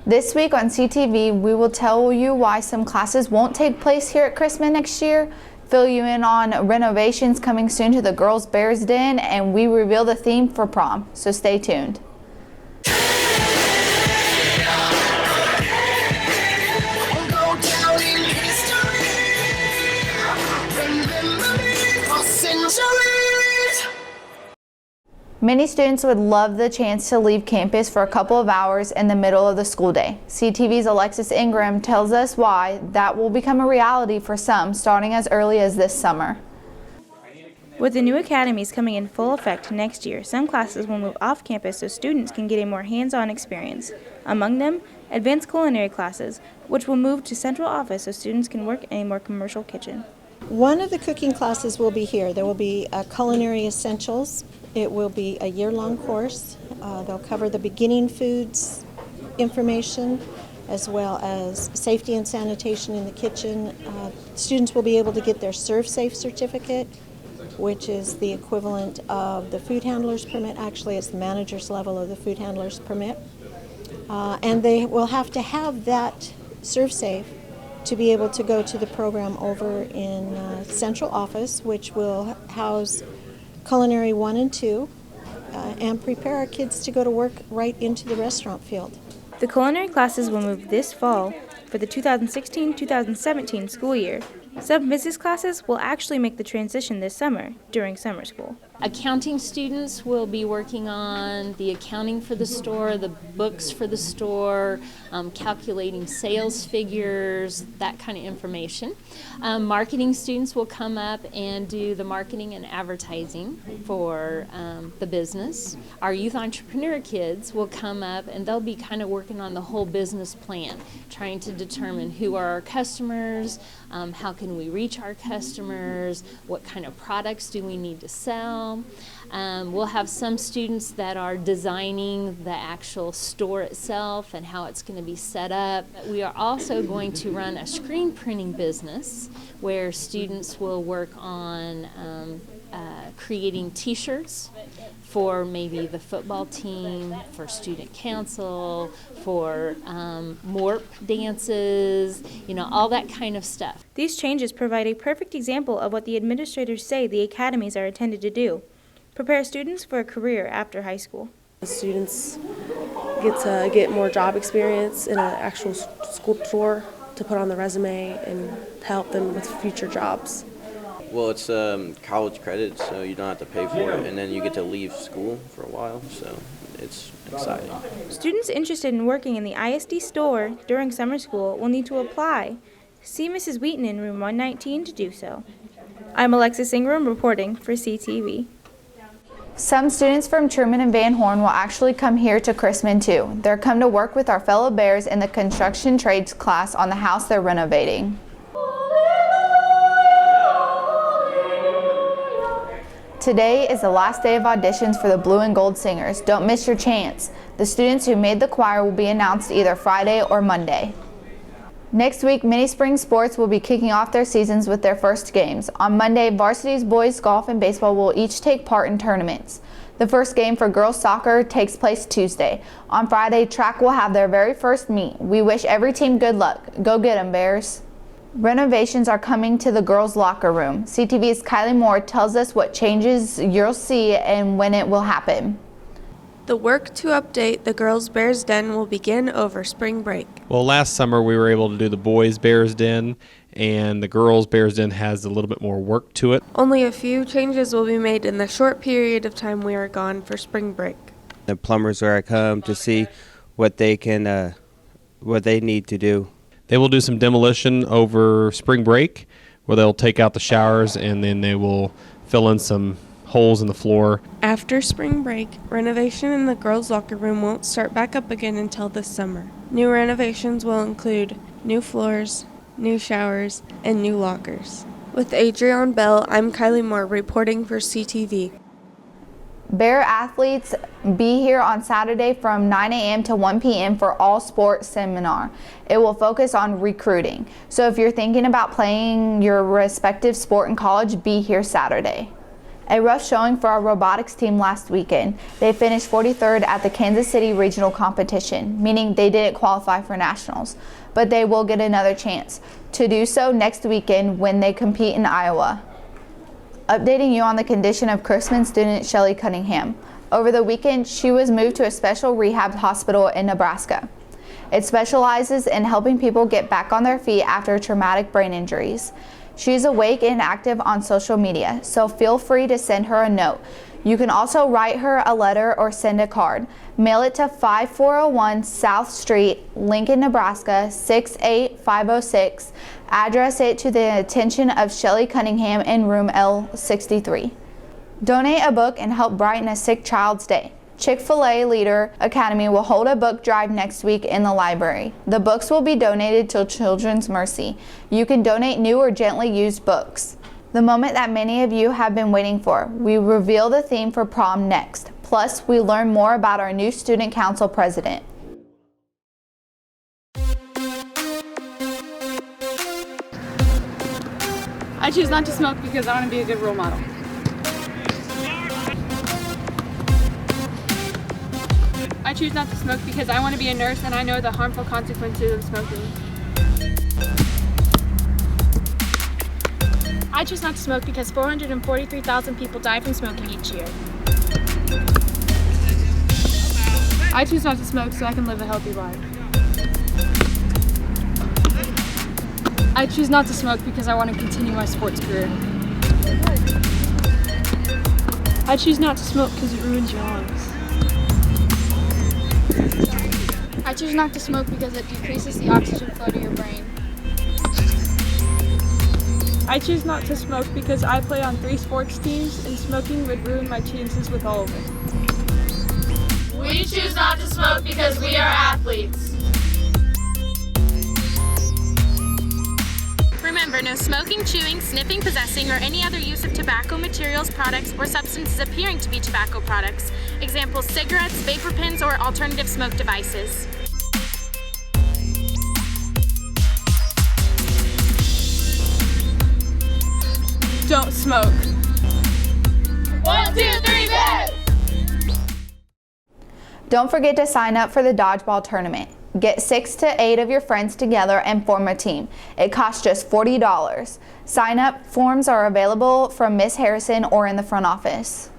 This week on CTV, we will tell you why some classes won't take place here at Chrisman next year, fill you in on renovations coming soon to the Girls Bears Den, and we reveal the theme for prom, so stay tuned. Many students would love the chance to leave campus for a couple of hours in the middle of the school day. CTV's Alexis Ingram tells us why that will become a reality for some starting as early as this summer. With the new academies coming in full effect next year, some classes will move off campus so students can get a more hands-on experience. Among them, advanced culinary classes, which will move to central office so students can work in a more commercial kitchen. One of the cooking classes will be here. There will be culinary essentials. It will be a year-long course. They'll cover the beginning foods information as well as safety and sanitation in the kitchen. Students will be able to get their Serve Safe certificate, which is the equivalent of the food handler's permit. Actually, it's the manager's level of the food handler's permit. And they will have to have that Serve Safe to be able to go to the program over in central office, which will house Culinary 1 and 2, and prepare our kids to go to work right into the restaurant field. The culinary classes will move this fall for the 2016-2017 school year. Some business classes will actually make the transition this summer during summer school. Accounting students will be working on the accounting for the store, the books for the store, calculating sales figures, that kind of information. Marketing students will come up and do the marketing and advertising for the business. Our youth entrepreneur kids will come up and they'll be kind of working on the whole business plan, trying to determine who are our customers, how can we reach our customers, what kind of products do we need to sell. We'll have some students that are designing the actual store itself and how it's going to be set up. We are also going to run a screen printing business where students will work on creating t-shirts for maybe the football team, for student council, for MORP dances, all that kind of stuff. These changes provide a perfect example of what the administrators say the academies are intended to do: prepare students for a career after high school. The students get to get more job experience in an actual school store to put on the resume and help them with future jobs. Well, it's college credit, so you don't have to pay for it, and then you get to leave school for a while, so it's exciting. Students interested in working in the ISD store during summer school will need to apply. See Mrs. Wheaton in room 119 to do so. I'm Alexis Ingram reporting for CTV. Some students from Truman and Van Horn will actually come here to Chrisman too. They're come to work with our fellow Bears in the construction trades class on the house they're renovating. Today is the last day of auditions for the Blue and Gold Singers. Don't miss your chance. The students who made the choir will be announced either Friday or Monday. Next week, many spring sports will be kicking off their seasons with their first games. On Monday, varsities boys golf and baseball will each take part in tournaments. The first game for girls soccer takes place Tuesday. On Friday, track will have their very first meet. We wish every team good luck. Go get 'em, Bears. Renovations are coming to the girls' locker room. CTV's Kylie Moore tells us what changes you'll see and when it will happen. The work to update the Girls Bears Den will begin over spring break. Well, last summer we were able to do the Boys Bears Den, and the Girls Bears Den has a little bit more work to it. Only a few changes will be made in the short period of time we are gone for spring break. The plumbers are come to see what they can, what they need to do. They will do some demolition over spring break, where they'll take out the showers and then they will fill in some holes in the floor. After spring break, renovation in the girls' locker room won't start back up again until this summer. New renovations will include new floors, new showers, and new lockers. With Adrienne Bell, I'm Kylie Moore reporting for CTV. Bear athletes be here on Saturday from 9 a.m. to 1 p.m. for all sports seminar. It will focus on recruiting. So if you're thinking about playing your respective sport in college, be here Saturday. A rough showing for our robotics team last weekend. They finished 43rd at the Kansas City regional competition, meaning they didn't qualify for nationals, but they will get another chance to do so next weekend when they compete in Iowa. Updating you on the condition of Chrisman student Shelly Cunningham. Over the weekend, she was moved to a special rehab hospital in Nebraska. It specializes in helping people get back on their feet after traumatic brain injuries. She's awake and active on social media, so feel free to send her a note. You can also write her a letter or send a card. Mail it to 5401 South Street, Lincoln, Nebraska 68506. Address it to the attention of Shelly Cunningham in room L63. Donate a book and help brighten a sick child's day. Chick-fil-A Leader Academy will hold a book drive next week in the library. The books will be donated to Children's Mercy. You can donate new or gently used books. The moment that many of you have been waiting for, we reveal the theme for prom next. Plus, we learn more about our new student council president. I choose not to smoke because I want to be a good role model. I choose not to smoke because I want to be a nurse and I know the harmful consequences of smoking. I choose not to smoke because 443,000 people die from smoking each year. I choose not to smoke so I can live a healthy life. I choose not to smoke because I want to continue my sports career. I choose not to smoke because it ruins your lungs. I choose not to smoke because it decreases the oxygen flow to your brain. I choose not to smoke because I play on 3 sports teams and smoking would ruin my chances with all of them. We choose not to smoke because we are athletes. Remember, no smoking, chewing, sniffing, possessing, or any other use of tobacco materials, products, or substances appearing to be tobacco products. Examples: cigarettes, vapor pens, or alternative smoke devices. Don't smoke. 1, 2, 3, bed! Don't forget to sign up for the dodgeball tournament. Get 6 to 8 of your friends together and form a team. It costs just $40. Sign-up forms are available from Miss Harrison or in the front office.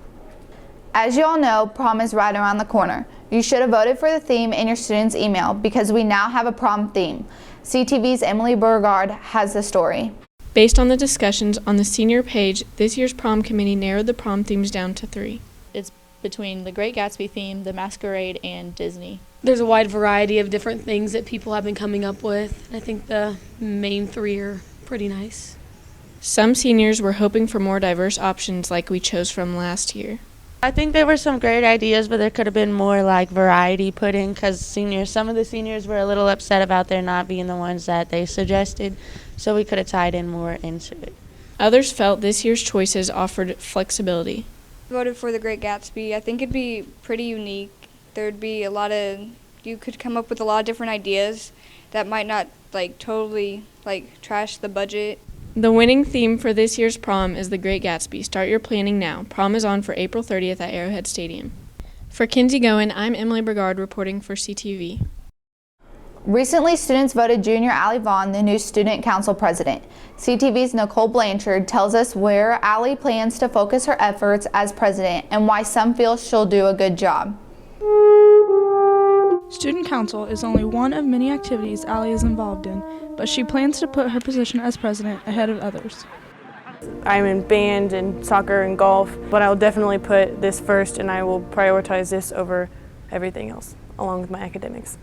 As you all know, prom is right around the corner. You should have voted for the theme in your student's email because we now have a prom theme. CTV's Emily Burgard has the story. Based on the discussions on the senior page, this year's prom committee narrowed the prom themes down to 3. It's between the Great Gatsby theme, the Masquerade, and Disney. There's a wide variety of different things that people have been coming up with. I think the main 3 are pretty nice. Some seniors were hoping for more diverse options like we chose from last year. I think there were some great ideas, but there could have been more like variety put in because some of the seniors were a little upset about there not being the ones that they suggested, so we could have tied in more into it. Others felt this year's choices offered flexibility. Voted for the Great Gatsby. I think it'd be pretty unique. There'd be you could come up with a lot of different ideas that might not totally trash the budget. The winning theme for this year's prom is the Great Gatsby. Start your planning now. Prom is on for April 30th at Arrowhead Stadium. For Kinsey Goen, I'm Emily Brigard reporting for CTV. Recently, students voted Junior Allie Vaughn the new student council president. CTV's Nicole Blanchard tells us where Allie plans to focus her efforts as president and why some feel she'll do a good job. Student council is only one of many activities Allie is involved in, but she plans to put her position as president ahead of others. I'm in band and soccer and golf, but I will definitely put this first and I will prioritize this over everything else, along with my academics.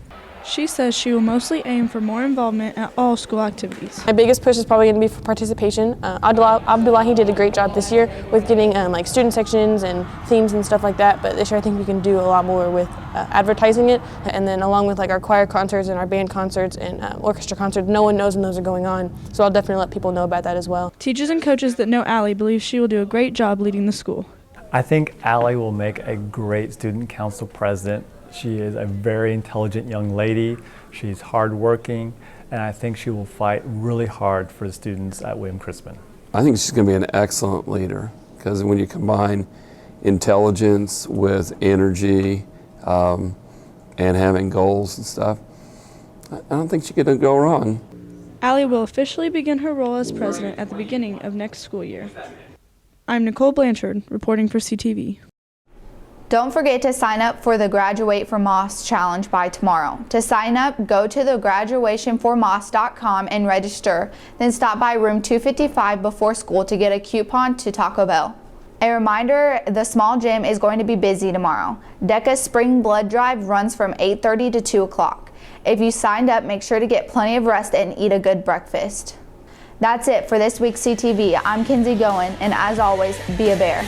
She says she will mostly aim for more involvement at all school activities. My biggest push is probably going to be for participation. Abdullahi did a great job this year with getting student sections and themes and stuff like that, but this year I think we can do a lot more with advertising it, and then along with our choir concerts and our band concerts and orchestra concerts. No one knows when those are going on, so I'll definitely let people know about that as well. Teachers and coaches that know Allie believe she will do a great job leading the school. I think Allie will make a great student council president. She is a very intelligent young lady. She's hardworking, and I think she will fight really hard for the students at William Chrisman. I think she's going to be an excellent leader because when you combine intelligence with energy and having goals and stuff, I don't think she could go wrong. Allie will officially begin her role as president at the beginning of next school year. I'm Nicole Blanchard, reporting for CTV. Don't forget to sign up for the Graduate for Moss Challenge by tomorrow. To sign up, go to the graduationformoss.com and register, then stop by room 255 before school to get a coupon to Taco Bell. A reminder, the small gym is going to be busy tomorrow. DECA's Spring Blood Drive runs from 8:30 to 2 o'clock. If you signed up, make sure to get plenty of rest and eat a good breakfast. That's it for this week's CTV. I'm Kinsey Goen, and as always, be a bear.